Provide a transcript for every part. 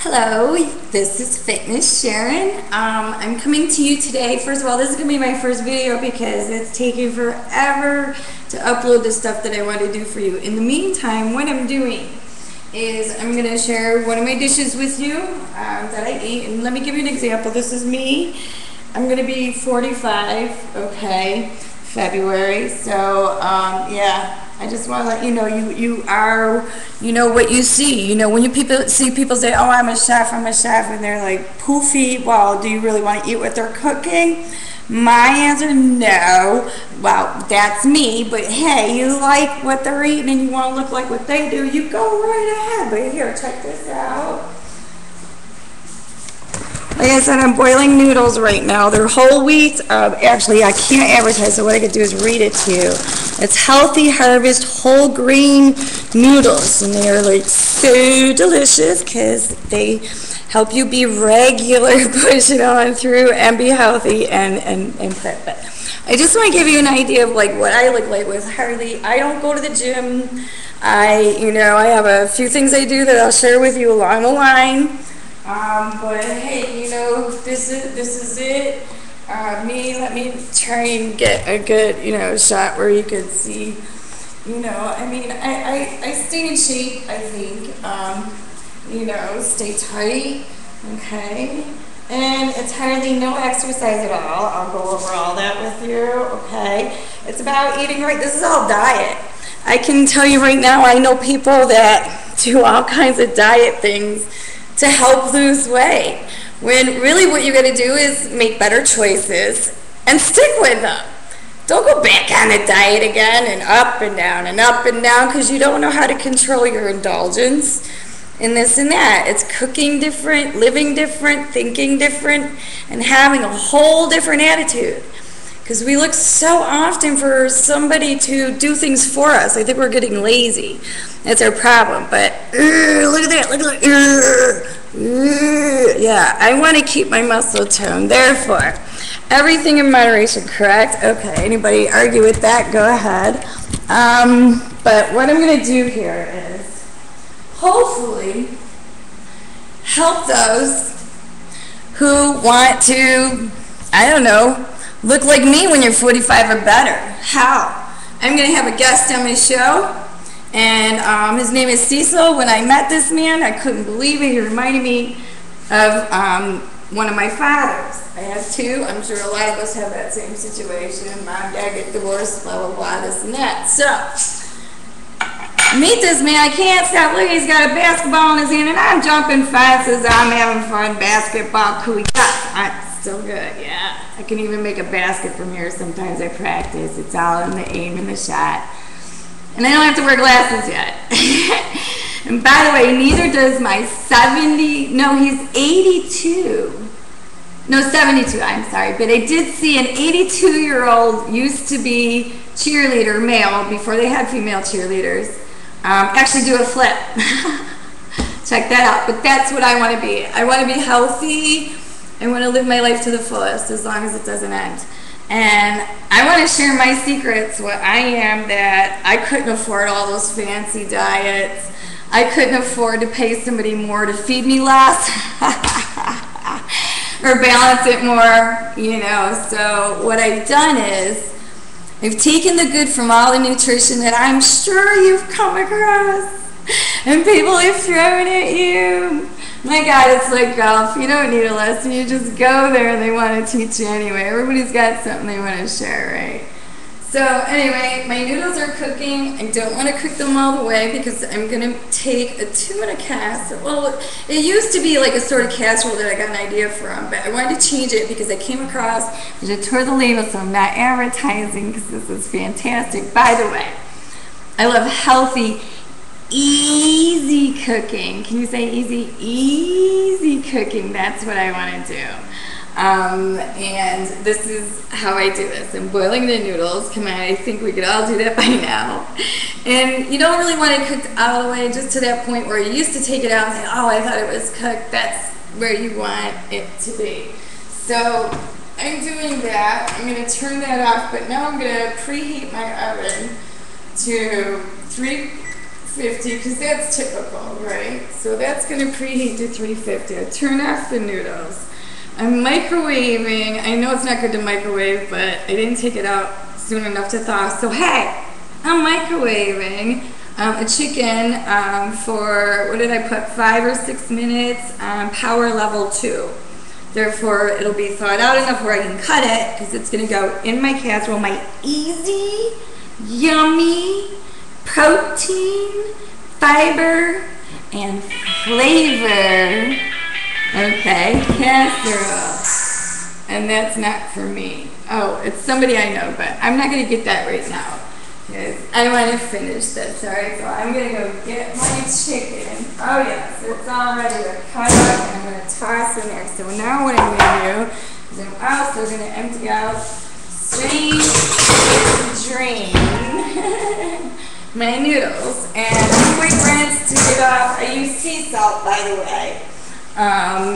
Hello, this is Fitness Sharon. I'm coming to you today. First of all, this is going to be my first video because it's taking forever to upload the stuff that I want to do for you. In the meantime, what I'm doing is I'm going to share one of my dishes with you that I eat. And let me give you an example. This is me. I'm going to be 45, okay, February. So, yeah. I just want to let you know you are, what you see. When you see people say, oh, I'm a chef, and they're like, poofy, well, do you really want to eat what they're cooking? My answer, no. Well, that's me, but hey, you like what they're eating and you want to look like what they do, you go right ahead. But here, check this out. Like I said, I'm boiling noodles right now. They're whole wheat. Actually, I can't advertise, so what I could do is read it to you. It's Healthy Harvest whole grain noodles, and they are like so delicious because they help you be regular, pushing on through, and be healthy and fit. But I just want to give you an idea of like what I look like with Harley. I don't go to the gym. I have a few things I do that I'll share with you along the line. But hey, this is it. Let me try and get a good, shot where you could see, I stay in shape, I think, stay tight, okay, and it's hardly no exercise at all. I'll go over all that with you, okay. It's about eating right. This is all diet. I can tell you right now, I know people that do all kinds of diet things to help lose weight, when really what you got to do is make better choices and stick with them. Don't go back on the diet again and up and down because you don't know how to control your indulgence and this and that. It's cooking different, living different, thinking different, and having a whole different attitude. Because we look so often for somebody to do things for us. I think we're getting lazy. That's our problem. But look at that. Look at that. Yeah, I want to keep my muscle tone. Therefore, everything in moderation, correct? Okay, anybody argue with that? Go ahead. But what I'm going to do here is hopefully help those who want to, look like me when you're 45 or better. How? I'm going to have a guest on my show, and his name is Cecil. When I met this man, I couldn't believe it. He reminded me of one of my fathers. I have two. I'm sure a lot of us have that same situation. Mom, dad get divorced, blah, blah, blah, this and that. So, meet this man. I can't stop. Look, he's got a basketball in his hand, and I'm jumping fences. I'm having fun. Basketball, cool. I'm so good, yeah. I can even make a basket from here. Sometimes I practice. It's all in the aim and the shot. And I don't have to wear glasses yet. And by the way, neither does my he's 82. No, 72, I'm sorry. But I did see an 82-year-old used to be cheerleader, male, before they had female cheerleaders, actually do a flip. Check that out. But that's what I want to be. I want to be healthy. I want to live my life to the fullest as long as it doesn't end. And I want to share my secrets, what I am, that I couldn't afford all those fancy diets. I couldn't afford to pay somebody more to feed me less or balance it more, So what I've done is I've taken the good from all the nutrition that I'm sure you've come across and people have thrown at you. My God, it's like golf. You don't need a lesson. You just go there and they want to teach you anyway. Everybody's got something they want to share, right? So anyway, my noodles are cooking. I don't want to cook them all the way because I'm going to take a tuna casserole. Well, it used to be like a sort of casserole that I got an idea from, but I wanted to change it because I came across, I just tore the label, so I'm not advertising because this is fantastic. By the way, I love healthy, easy cooking. Can you say easy? Easy cooking. That's what I want to do. And this is how I do this. I'm boiling the noodles. Come on, I think we could all do that by now. And you don't really want to cook all the way just to that point where you used to take it out and say, oh, I thought it was cooked. That's where you want it to be. So I'm doing that. I'm going to turn that off, but now I'm going to preheat my oven to 3 350 because that's typical, right? So that's going to preheat to 350. I turn off the noodles. I'm microwaving. I know it's not good to microwave, but I didn't take it out soon enough to thaw. So hey, I'm microwaving a chicken for, what did I put, 5 or 6 minutes on power level 2. Therefore, it'll be thawed out enough where I can cut it because it's going to go in my casserole, my easy, yummy, protein, fiber, and flavor, okay, casserole. And that's not for me. Oh, it's somebody I know, but I'm not going to get that right now because I want to finish this. All right, so I'm going to go get my chicken. Oh, yes, it's all ready to cut up, and I'm going to toss in there. So now what I'm going to do is I'm also going to empty out, strain, drain my noodles, and quick rinse to get off. I use sea salt, by the way.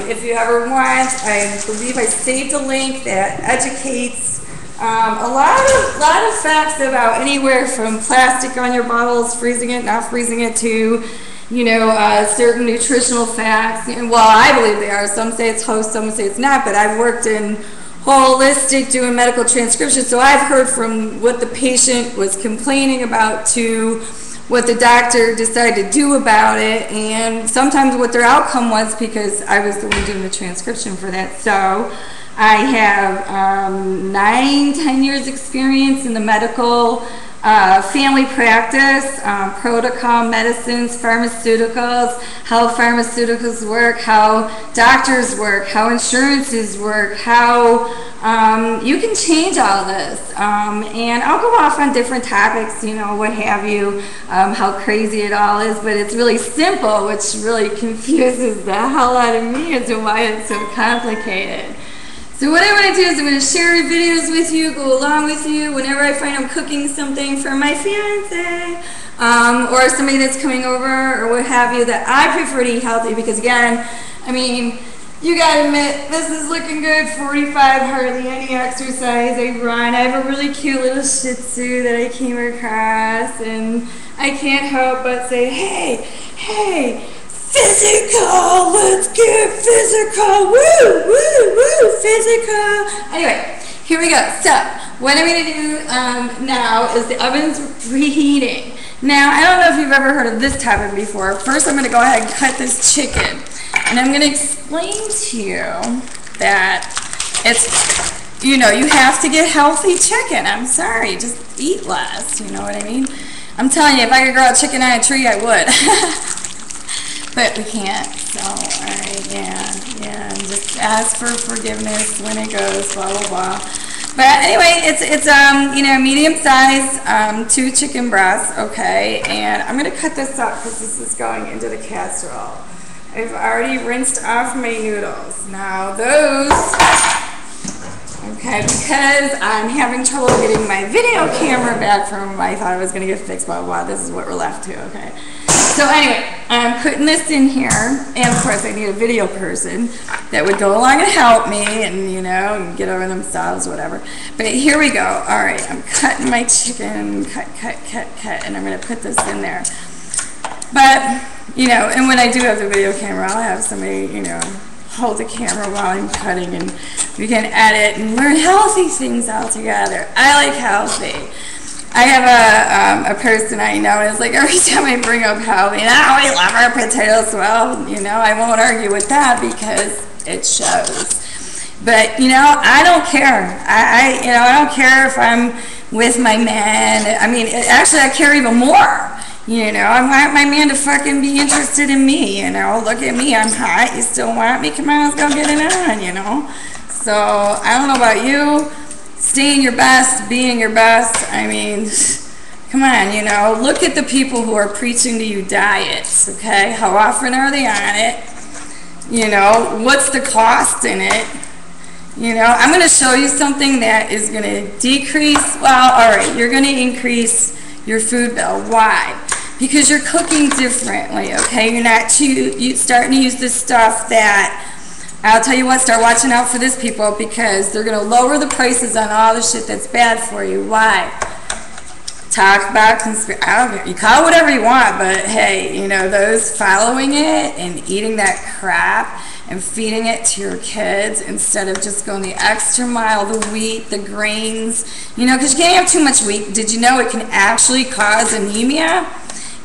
If you ever want, I believe I saved a link that educates a lot of facts about anywhere from plastic on your bottles, freezing it, not freezing it, to, you know, certain nutritional facts. And, well, I believe they are. Some say it's host, some say it's not, but I've worked in holistic doing medical transcription, so I've heard from what the patient was complaining about to what the doctor decided to do about it, and sometimes what their outcome was, because I was the one doing the transcription for that. So I have 9-10 years experience in the medical family practice, protocol medicines, pharmaceuticals, how pharmaceuticals work, how doctors work, how insurances work, how you can change all this. And I'll go off on different topics, you know, what have you, how crazy it all is, but it's really simple, which really confuses the hell out of me as to why it's so complicated. So what I want to do is I'm going to share videos with you, go along with you whenever I find I'm cooking something for my fiance or somebody that's coming over or what have you, that I prefer to eat healthy, because again, I mean, you got to admit, this is looking good. 45, hardly any exercise. I run. I have a really cute little Shih Tzu that I came across, and I can't help but say, hey, physical, let's get physical, woo, woo, woo, physical. Anyway, here we go. So, what I'm going to do now is the oven's reheating. Now, I don't know if you've ever heard of this topic before. First, I'm going to go ahead and cut this chicken. And I'm going to explain to you that it's, you know, you have to get healthy chicken. I'm sorry, just eat less, you know what I mean? I'm telling you, if I could grow a chicken on a tree, I would. But we can't, so, alright, yeah, and just ask for forgiveness when it goes, blah, blah, blah. But anyway, it's you know, medium size, 2 chicken breasts, okay, and I'm going to cut this up because this is going into the casserole. I've already rinsed off my noodles. Now those, okay, because I'm having trouble getting my video camera back from, I thought I was going to get fixed, blah, blah, blah, this is what we're left to, okay. So anyway, I'm putting this in here, and of course I need a video person that would go along and help me and, you know, get over themselves, whatever. But here we go. All right, I'm cutting my chicken, cut, and I'm going to put this in there. But, you know, and when I do have the video camera, I'll have somebody, you know, hold the camera while I'm cutting, and we can edit and learn healthy things all together. I like healthy. I have a person I know, and it's like every time I bring up healthy, and I always love our potatoes. Well, you know, I won't argue with that because it shows. But, you know, I don't care. You know, I don't care if I'm with my man. I mean, actually, I care even more. You know, I want my man to fucking be interested in me, you know. Look at me, I'm hot. You still want me? Come on, let's go get it on, you know. So, I don't know about you. Staying your best, being your best, I mean, come on, you know, look at the people who are preaching to you diets, okay? How often are they on it? You know, what's the cost in it? You know, I'm going to show you something that is going to decrease, well, all right, you're going to increase your food bill. Why? Because you're cooking differently, okay? You're not starting to use this stuff that, I'll tell you what, start watching out for this, people, because they're going to lower the prices on all the shit that's bad for you. Why? talk about conspiracy. I don't care. You call it whatever you want, but hey, you know, those following it and eating that crap and feeding it to your kids instead of just going the extra mile, the wheat, the grains, you know, because you can't have too much wheat. Did you know it can actually cause anemia?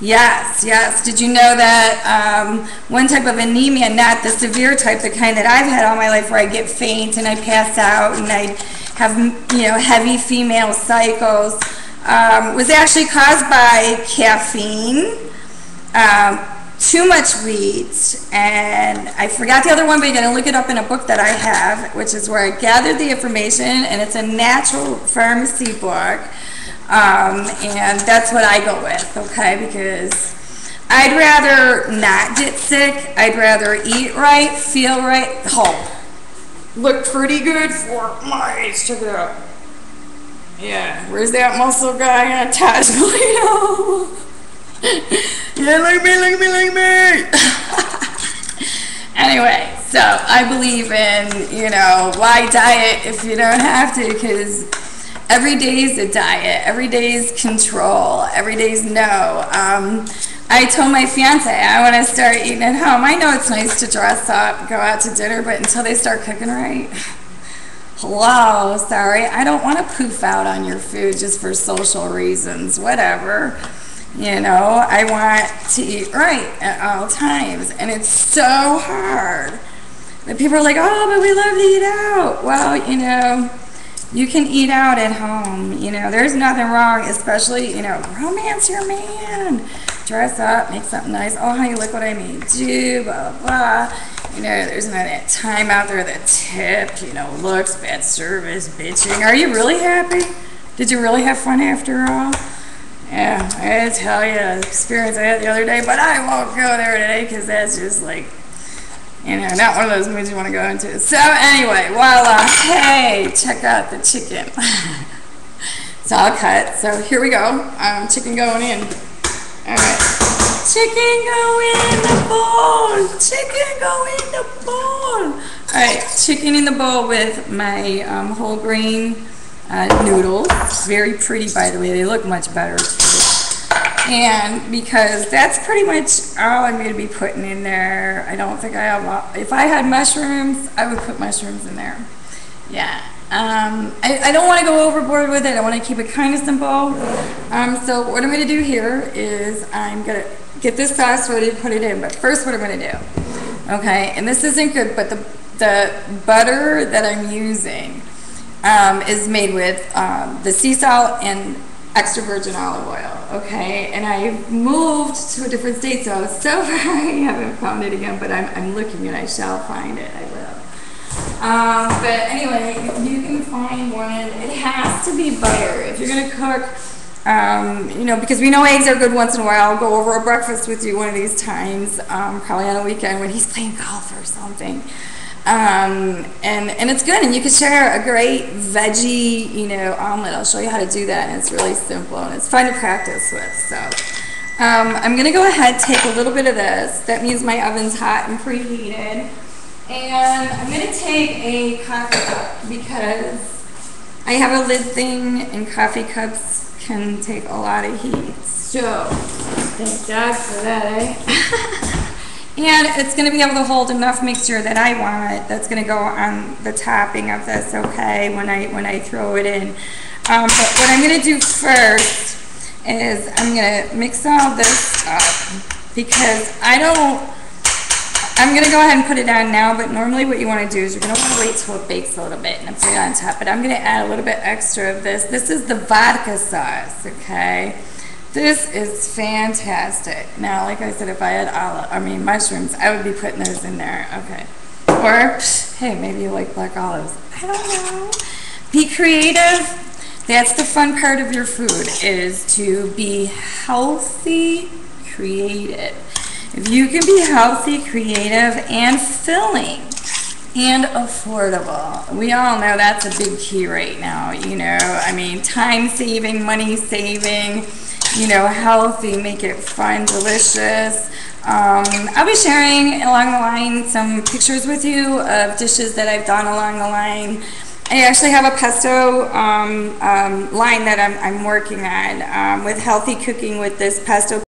Yes, yes. Did you know that one type of anemia, not the severe type, the kind that I've had all my life where I get faint and I pass out and I have, you know, heavy female cycles, was actually caused by caffeine, too much wheat, and I forgot the other one, but you're going to look it up in a book that I have, which is where I gathered the information, and it's a natural pharmacy book, and that's what I go with, okay, because I'd rather not get sick. I'd rather eat right, feel right, look pretty good for my age. Check it out. Yeah, where's that muscle guy on Taj Polito? Yeah, look at me, look at me, look at me. Anyway, so I believe in, you know, why diet if you don't have to, because every day is a diet, every day is control, every day is no. I told my fiance I want to start eating at home. I know it's nice to dress up, go out to dinner, but until they start cooking right, hello, sorry, I don't want to poof out on your food just for social reasons, whatever. You know, I want to eat right at all times, and it's so hard. But people are like, oh, but we love to eat out. Well, you know, you can eat out at home. You know, there's nothing wrong, especially, you know, romance your man. Dress up, make something nice. Oh, honey, look what I made you, blah, blah, blah. You know, there's not that time out there that tip, you know, looks, bad service, bitching. Are you really happy? Did you really have fun after all? Yeah, I gotta tell you the experience I had the other day, but I won't go there today because that's just like, you know, not one of those moods you want to go into. So anyway, voila, hey, check out the chicken. It's all cut, so here we go. Chicken going in. All right, chicken go in the bowl. Chicken go in the bowl. All right, chicken in the bowl with my whole grain noodles. Very pretty, by the way. They look much better too. And because that's pretty much all I'm going to be putting in there. I don't think I have. If I had mushrooms, I would put mushrooms in there. Yeah. I don't want to go overboard with it. I want to keep it kind of simple. So what I'm going to do here is I'm going to get this sauce ready to put it in. But first, what I'm going to do, okay? And this isn't good, but the butter that I'm using is made with the sea salt and extra virgin olive oil, okay? And I've moved to a different state, so so far I haven't found it again, but I'm looking and I shall find it. I will. But anyway, if you can find one, it has to be butter. If you're going to cook, you know, because we know eggs are good once in a while. I'll go over a breakfast with you one of these times, probably on a weekend when he's playing golf or something. And it's good, and you can share a great veggie, you know, omelet. I'll show you how to do that, and it's really simple, and it's fun to practice with. So I'm going to go ahead and take a little bit of this. That means my oven's hot and preheated. And I'm going to take a coffee cup because I have a lid thing, and coffee cups can take a lot of heat. So thank God for that, eh? And it's going to be able to hold enough mixture that I want. That's going to go on the topping of this, okay, when I throw it in. But what I'm going to do first is I'm going to mix all this up because I'm going to go ahead and put it on now, but normally what you want to do is you're going to want to wait till it bakes a little bit and put it on top. But I'm going to add a little bit extra of this. This is the vodka sauce, okay? This is fantastic. Now, like I said, if I had mushrooms, I would be putting those in there. Okay. Or, hey, maybe you like black olives. I don't know. Be creative. That's the fun part of your food, is to be healthy, creative. If you can be healthy, creative, and filling, and affordable. We all know that's a big key right now, you know. I mean, time saving, money saving, you know, healthy, make it fun, delicious. I'll be sharing along the line some pictures with you of dishes that I've done along the line. I actually have a pesto line that I'm working on with healthy cooking with this pesto